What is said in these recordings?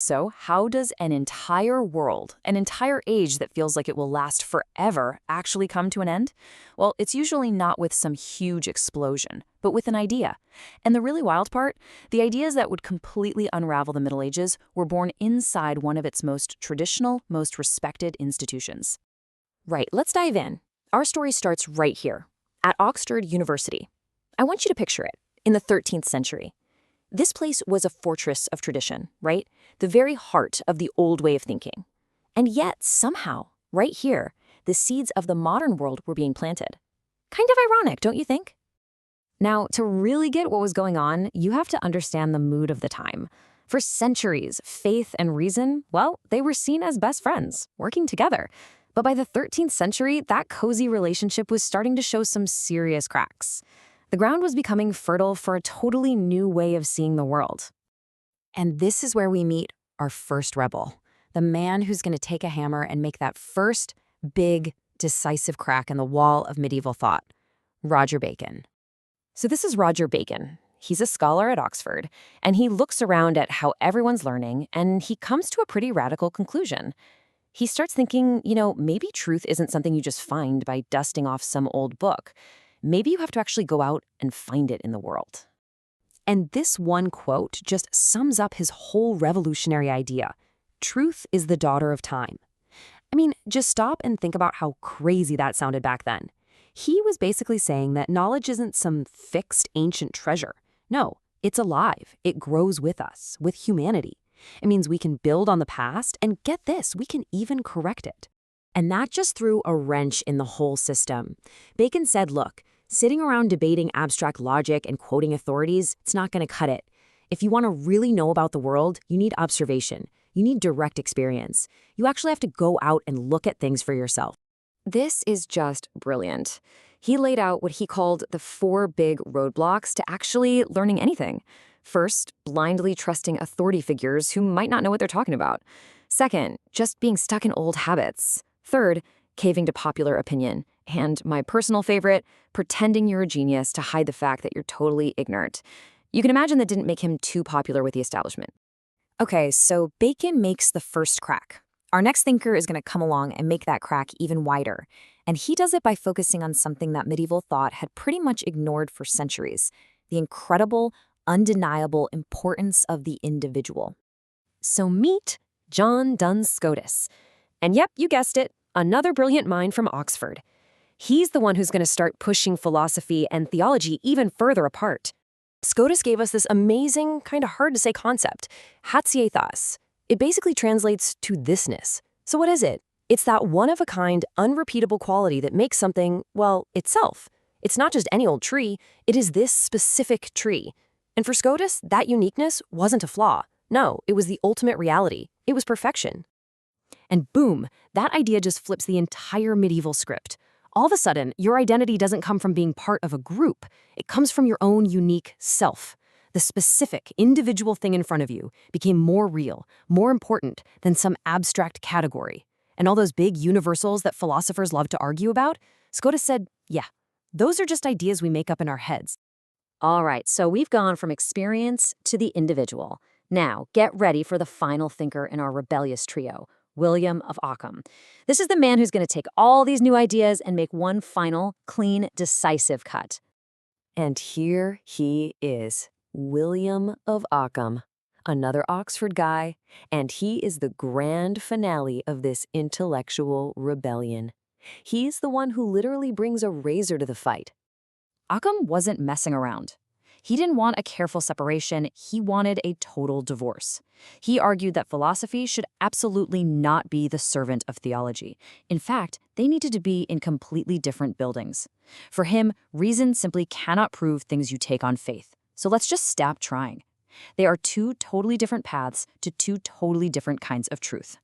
So, how does an entire world, an entire age that feels like it will last forever, actually come to an end? Well, it's usually not with some huge explosion, but with an idea. And the really wild part, the ideas that would completely unravel the Middle Ages were born inside one of its most traditional, most respected institutions. Right, let's dive in. Our story starts right here, at Oxford University. I want you to picture it, in the 13th century. This place was a fortress of tradition, right? The very heart of the old way of thinking. And yet, somehow, right here, the seeds of the modern world were being planted. Kind of ironic, don't you think? Now, to really get what was going on, you have to understand the mood of the time. For centuries, faith and reason, well, they were seen as best friends, working together. But by the 13th century, that cozy relationship was starting to show some serious cracks. The ground was becoming fertile for a totally new way of seeing the world. And this is where we meet our first rebel, the man who's going to take a hammer and make that first big, decisive crack in the wall of medieval thought, Roger Bacon. So this is Roger Bacon. He's a scholar at Oxford, and he looks around at how everyone's learning, and he comes to a pretty radical conclusion. He starts thinking, maybe truth isn't something you just find by dusting off some old book. Maybe you have to actually go out and find it in the world. And this one quote just sums up his whole revolutionary idea. Truth is the daughter of time. I mean, just stop and think about how crazy that sounded back then. He was basically saying that knowledge isn't some fixed ancient treasure. No, it's alive. It grows with us, with humanity. It means we can build on the past, and get this, we can even correct it. And that just threw a wrench in the whole system. Bacon said, look, sitting around debating abstract logic and quoting authorities, it's not going to cut it. If you want to really know about the world, you need observation. You need direct experience. You actually have to go out and look at things for yourself. This is just brilliant. He laid out what he called the 4 big roadblocks to actually learning anything. First, blindly trusting authority figures who might not know what they're talking about. Second, just being stuck in old habits. Third, caving to popular opinion. And my personal favorite, pretending you're a genius to hide the fact that you're totally ignorant. You can imagine that didn't make him too popular with the establishment. Okay, so Bacon makes the first crack. Our next thinker is going to come along and make that crack even wider. And he does it by focusing on something that medieval thought had pretty much ignored for centuries, the incredible, undeniable importance of the individual. So meet John Duns Scotus. And yep, you guessed it, another brilliant mind from Oxford. He's the one who's going to start pushing philosophy and theology even further apart. Scotus gave us this amazing, kind of hard-to-say concept, haecceitas. It basically translates to this-ness. So what is it? It's that one-of-a-kind, unrepeatable quality that makes something, well, itself. It's not just any old tree, it is this specific tree. And for Scotus, that uniqueness wasn't a flaw. No, it was the ultimate reality. It was perfection. And boom, that idea just flips the entire medieval script. All of a sudden, your identity doesn't come from being part of a group. It comes from your own unique self. The specific, individual thing in front of you became more real, more important than some abstract category. And all those big universals that philosophers love to argue about, Scotus said, yeah, those are just ideas we make up in our heads. All right, so we've gone from experience to the individual. Now, get ready for the final thinker in our rebellious trio, William of Ockham. This is the man who's going to take all these new ideas and make one final, clean, decisive cut. And here he is, William of Ockham, another Oxford guy, and he is the grand finale of this intellectual rebellion. He's the one who literally brings a razor to the fight. Ockham wasn't messing around. He didn't want a careful separation, he wanted a total divorce. He argued that philosophy should absolutely not be the servant of theology. In fact, they needed to be in completely different buildings. For him, reason simply cannot prove things you take on faith. So let's just stop trying. They are 2 totally different paths to 2 totally different kinds of truth.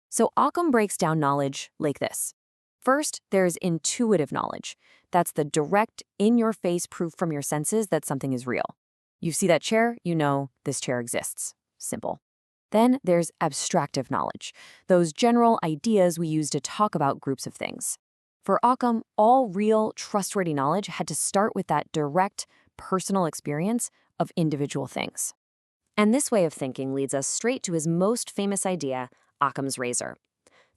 So Ockham breaks down knowledge like this. First, there's intuitive knowledge. That's the direct, in-your-face proof from your senses that something is real. You see that chair, you know this chair exists. Simple. Then there's abstractive knowledge, those general ideas we use to talk about groups of things. For Ockham, all real, trustworthy knowledge had to start with that direct, personal experience of individual things. And this way of thinking leads us straight to his most famous idea, Occam's razor.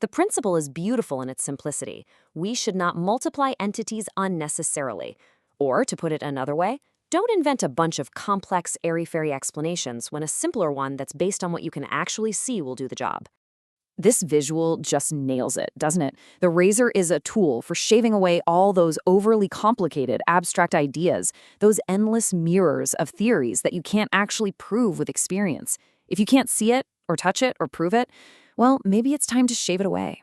The principle is beautiful in its simplicity. We should not multiply entities unnecessarily. Or, to put it another way, don't invent a bunch of complex, airy-fairy explanations when a simpler one that's based on what you can actually see will do the job. This visual just nails it, doesn't it? The razor is a tool for shaving away all those overly complicated, abstract ideas, those endless mirrors of theories that you can't actually prove with experience. If you can't see it, or touch it, or prove it, well, maybe it's time to shave it away.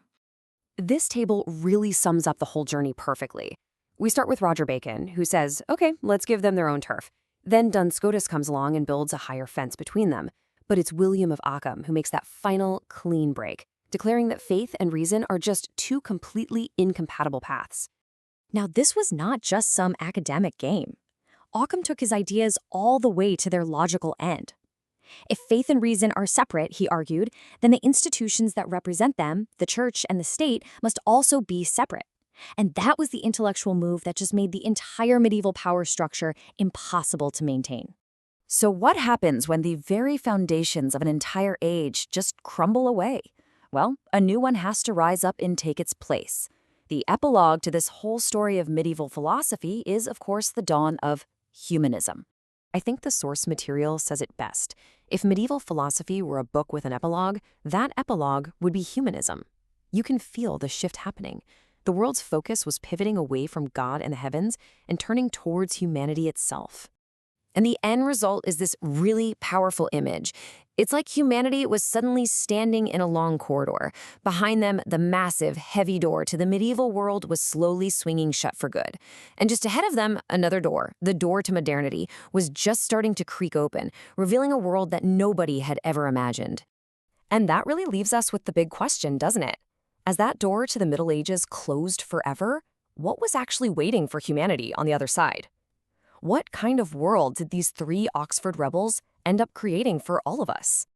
This table really sums up the whole journey perfectly. We start with Roger Bacon, who says, okay, let's give them their own turf. Then Duns Scotus comes along and builds a higher fence between them. But it's William of Ockham who makes that final, clean break, declaring that faith and reason are just two completely incompatible paths. Now, this was not just some academic game. Ockham took his ideas all the way to their logical end. If faith and reason are separate, he argued, then the institutions that represent them, the church and the state, must also be separate. And that was the intellectual move that just made the entire medieval power structure impossible to maintain. So what happens when the very foundations of an entire age just crumble away? Well, a new one has to rise up and take its place. The epilogue to this whole story of medieval philosophy is, of course, the dawn of humanism. I think the source material says it best. If medieval philosophy were a book with an epilogue, that epilogue would be humanism. You can feel the shift happening. The world's focus was pivoting away from God and the heavens and turning towards humanity itself. And the end result is this really powerful image. It's like humanity was suddenly standing in a long corridor. Behind them, the massive, heavy door to the medieval world was slowly swinging shut for good. And just ahead of them, another door, the door to modernity, was just starting to creak open, revealing a world that nobody had ever imagined. And that really leaves us with the big question, doesn't it? As that door to the Middle Ages closed forever, what was actually waiting for humanity on the other side? What kind of world did these three Oxford rebels end up creating for all of us?